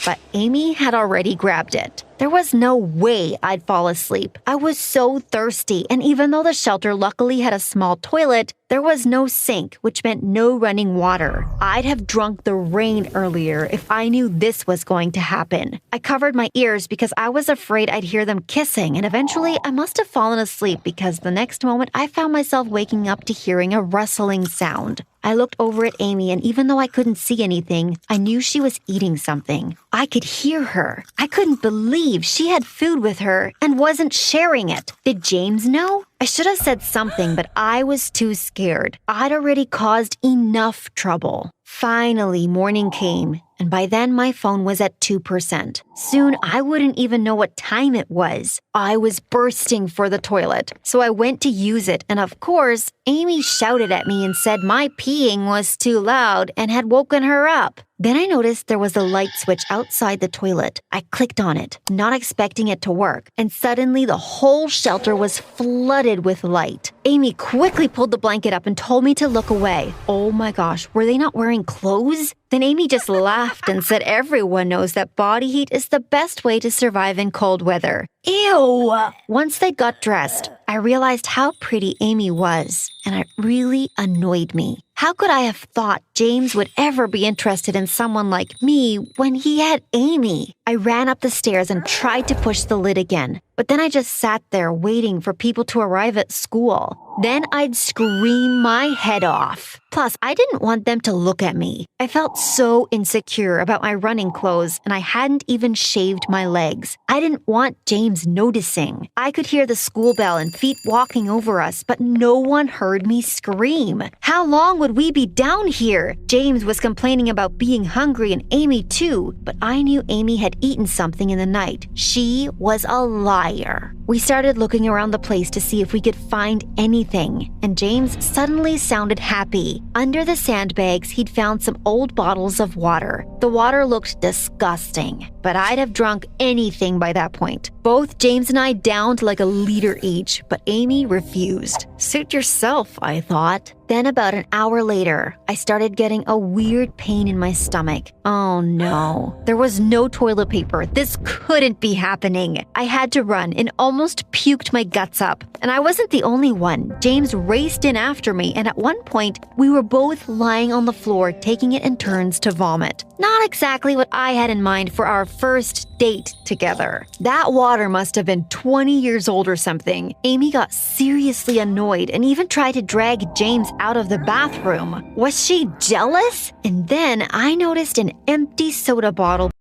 but Amy had already grabbed it. There was no way I'd fall asleep. I was so thirsty, and even though the shelter luckily had a small toilet, there was no sink, which meant no running water. I'd have drunk the rain earlier if I knew this was going to happen. I covered my ears because I was afraid I'd hear them kissing, and eventually I must have fallen asleep because the next moment I found myself waking up to hearing a rustling sound. I looked over at Amy, and even though I couldn't see anything, I knew she was eating something. I could hear her. I couldn't believe she had food with her and wasn't sharing it. Did James know? I should have said something, but I was too scared. I'd already caused enough trouble. Finally, morning came, and by then my phone was at 2%. Soon, I wouldn't even know what time it was. I was bursting for the toilet, so I went to use it, and of course, Amy shouted at me and said my peeing was too loud and had woken her up. Then I noticed there was a light switch outside the toilet. I clicked on it, not expecting it to work, and suddenly the whole shelter was flooded with light. Amy quickly pulled the blanket up and told me to look away. Oh my gosh, were they not wearing clothes? Then Amy just laughed and said everyone knows that body heat is the best way to survive in cold weather. Ew! Once they got dressed, I realized how pretty Amy was, and it really annoyed me. How could I have thought James would ever be interested in someone like me when he had Amy? I ran up the stairs and tried to push the lid again, but then I just sat there waiting for people to arrive at school. Then I'd scream my head off. Plus, I didn't want them to look at me. I felt so insecure about my running clothes, and I hadn't even shaved my legs. I didn't want James noticing. I could hear the school bell and feet walking over us, but no one heard me scream. How long would we be down here? James was complaining about being hungry and Amy too, but I knew Amy had eaten something in the night. She was a liar. We started looking around the place to see if we could find anything, and James suddenly sounded happy. Under the sandbags, he'd found some old bottles of water. The water looked disgusting, but I'd have drunk anything by that point. Both James and I downed like a liter each, but Amy refused. Suit yourself, I thought. Then about an hour later, I started getting a weird pain in my stomach. Oh no, there was no toilet paper. This couldn't be happening. I had to run and almost puked my guts up. And I wasn't the only one. James raced in after me, and at one point, we were both lying on the floor taking it in turns to vomit. Not exactly what I had in mind for our first date together. That water must have been 20 years old or something. Amy got seriously annoyed and even tried to drag James out of the bathroom. Was she jealous? And then I noticed an empty soda bottle